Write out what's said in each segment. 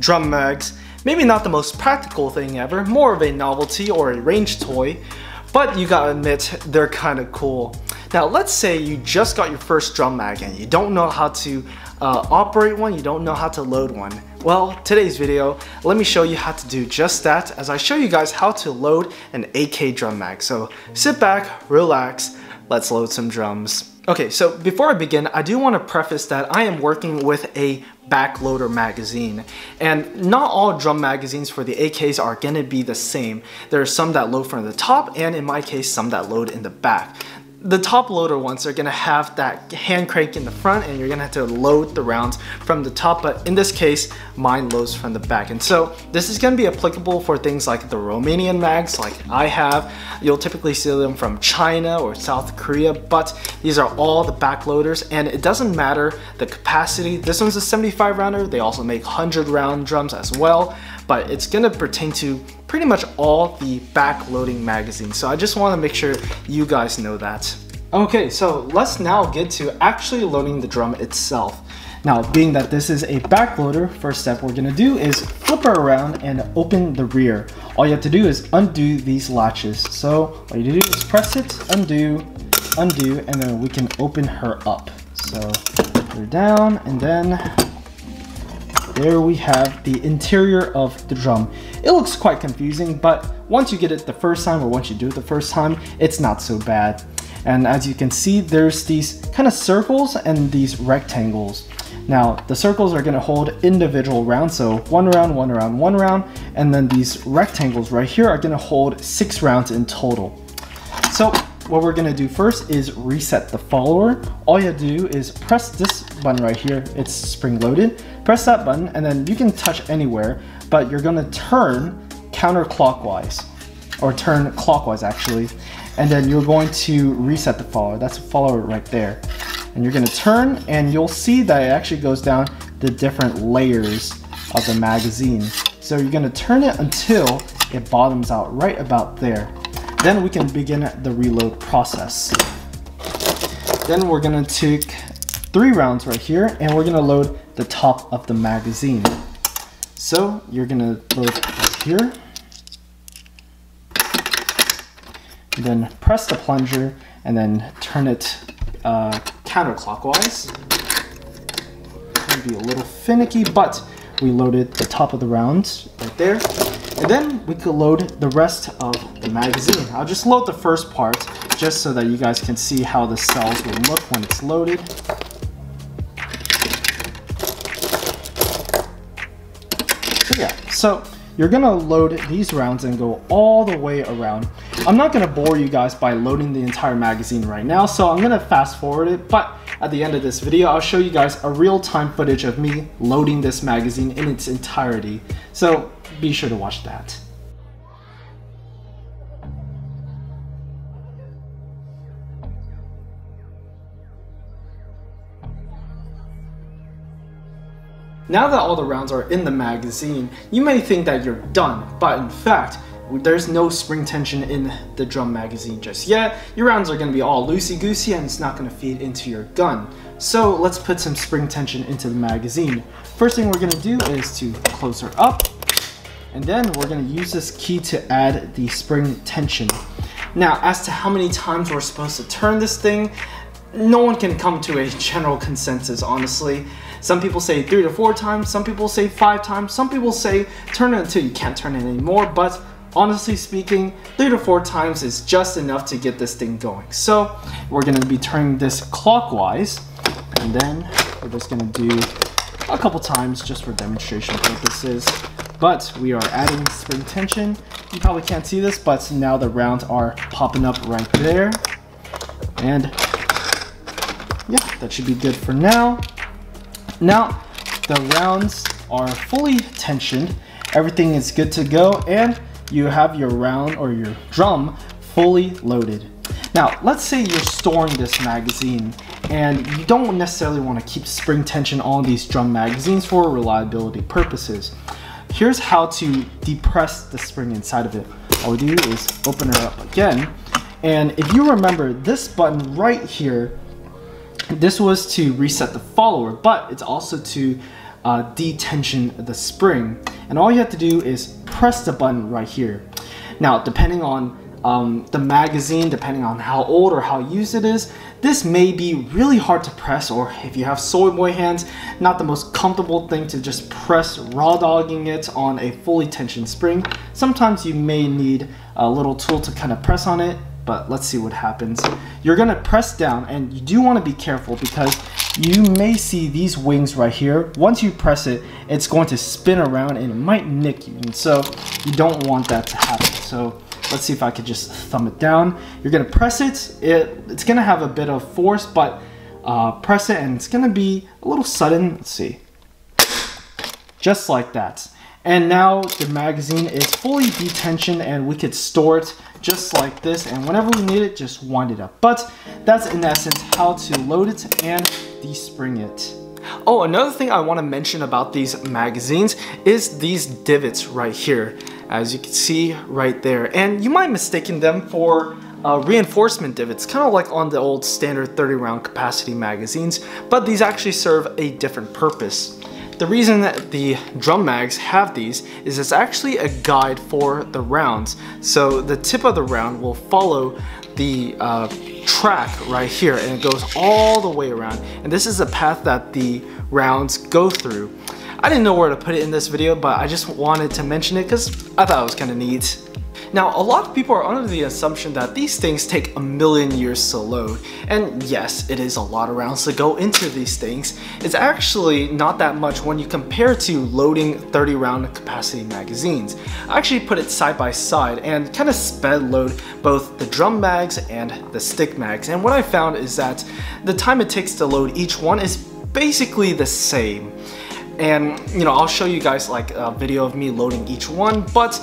drum mags. Maybe not the most practical thing ever, more of a novelty or a range toy, but you gotta admit, they're kinda cool. Now let's say you just got your first drum mag and you don't know how to operate one, you don't know how to load one. Well, today's video, let me show you how to do just that as I show you guys how to load an AK drum mag. So sit back, relax, let's load some drums. Okay, so before I begin, I do want to preface that I am working with a backloader magazine, and not all drum magazines for the AKs are going to be the same. There are some that load from the top, and in my case, some that load in the back. The top loader ones are going to have that hand crank in the front and you're going to have to load the rounds from the top, but in this case mine loads from the back. And so this is going to be applicable for things like the Romanian mags like I have. You'll typically see them from China or South Korea, but these are all the back loaders and it doesn't matter the capacity. This one's a 75 rounder. They also make 100 round drums as well, but it's going to pertain to pretty much all the back loading magazines. So I just want to make sure you guys know that. Okay, so let's now get to actually loading the drum itself. Now, being that this is a back loader, first step we're gonna do is flip her around and open the rear. All you have to do is undo these latches. So all you do is press it, undo, undo, and then we can open her up. So put her down, and then there we have the interior of the drum. It looks quite confusing, but once you get it the first time, or once you do it the first time, it's not so bad. And as you can see, there's these kind of circles and these rectangles. Now, the circles are gonna hold individual rounds, so one round, one round, one round, and then these rectangles right here are gonna hold 6 rounds in total. So what we're gonna do first is reset the follower. All you have to do is press this button right here, it's spring loaded. Press that button and then you can touch anywhere, but you're gonna turn counterclockwise, or turn clockwise actually, and then you're going to reset the follower. That's a follower right there. And you're gonna turn and you'll see that it actually goes down the different layers of the magazine. So you're gonna turn it until it bottoms out right about there. Then we can begin the reload process. Then we're gonna take 3 rounds right here and we're gonna load the top of the magazine. So you're gonna load right here. And then press the plunger and then turn it counterclockwise. It'll be a little finicky, but we loaded the top of the rounds right there. And then we could load the rest of the magazine. I'll just load the first part just so that you guys can see how the cells will look when it's loaded. So yeah, so you're gonna load these rounds and go all the way around. I'm not gonna bore you guys by loading the entire magazine right now, so I'm gonna fast forward it, but at the end of this video, I'll show you guys a real-time footage of me loading this magazine in its entirety. So be sure to watch that. Now that all the rounds are in the magazine, you may think that you're done, but in fact, there's no spring tension in the drum magazine just yet. Your rounds are gonna be all loosey-goosey and it's not gonna feed into your gun. So let's put some spring tension into the magazine. First thing we're gonna do is to close her up, and then we're gonna use this key to add the spring tension. Now, as to how many times we're supposed to turn this thing, no one can come to a general consensus, honestly. Some people say 3 to 4 times, some people say 5 times, some people say turn it until you can't turn it anymore, but honestly speaking, 3 to 4 times is just enough to get this thing going. So we're gonna be turning this clockwise, and then we're just gonna do a couple times just for demonstration purposes. But we are adding spring tension. You probably can't see this, but now the rounds are popping up right there. And yeah, that should be good for now. Now, the rounds are fully tensioned. Everything is good to go, and you have your round or your drum fully loaded. Now, let's say you're storing this magazine and you don't necessarily want to keep spring tension on these drum magazines for reliability purposes. Here's how to depress the spring inside of it. All we do is open her up again. And if you remember this button right here, this was to reset the follower, but it's also to detension the spring. And all you have to do is press the button right here. Now, depending on the magazine, depending on how old or how used it is, this may be really hard to press, or if you have soy boy hands, not the most comfortable thing to just press raw dogging it on a fully tensioned spring. Sometimes you may need a little tool to kind of press on it, but let's see what happens. You're gonna press down, and you do want to be careful because you may see these wings right here. Once you press it, it's going to spin around and it might nick you, and so you don't want that to happen. So let's see if I could just thumb it down. You're gonna press it. It's gonna have a bit of force, but press it and it's gonna be a little sudden. Let's see. Just like that. And now the magazine is fully detensioned and we could store it just like this. And whenever we need it, just wind it up. But that's in essence how to load it and despring it. Oh, another thing I want to mention about these magazines is these divots right here, as you can see right there. And you might mistaken them for reinforcement divots, kind of like on the old standard 30 round capacity magazines, but these actually serve a different purpose. The reason that the drum mags have these is it's actually a guide for the rounds. So the tip of the round will follow the track right here, and it goes all the way around. And this is the path that the rounds go through. I didn't know where to put it in this video, but I just wanted to mention it because I thought it was kind of neat. Now, a lot of people are under the assumption that these things take a million years to load. And yes, it is a lot of rounds to go into these things. It's actually not that much when you compare to loading 30 round capacity magazines. I actually put it side by side and kind of sped load both the drum mags and the stick mags. And what I found is that the time it takes to load each one is basically the same. And you know, I'll show you guys like a video of me loading each one, but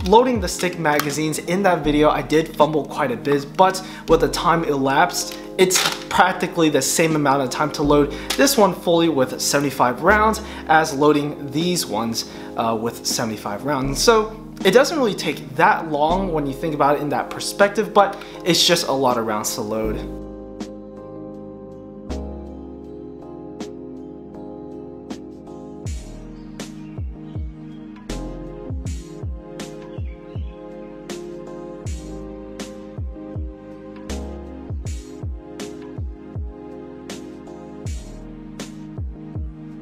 loading the stick magazines in that video, I did fumble quite a bit, but with the time elapsed, it's practically the same amount of time to load this one fully with 75 rounds as loading these ones with 75 rounds. So it doesn't really take that long when you think about it in that perspective, but it's just a lot of rounds to load.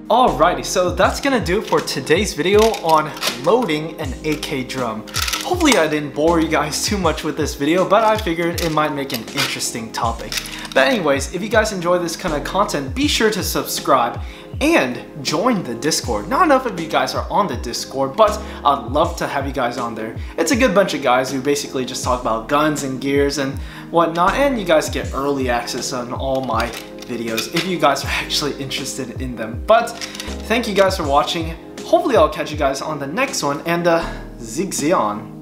Alrighty, so that's gonna do it for today's video on loading an AK drum. Hopefully I didn't bore you guys too much with this video, but I figured it might make an interesting topic. But anyways, if you guys enjoy this kind of content, be sure to subscribe and join the Discord. Not enough of you guys are on the Discord, but I'd love to have you guys on there. It's a good bunch of guys who basically just talk about guns and gears and whatnot, and you guys get early access on all my videos if you guys are actually interested in them. But thank you guys for watching. Hopefully I'll catch you guys on the next one, and Zig Zion.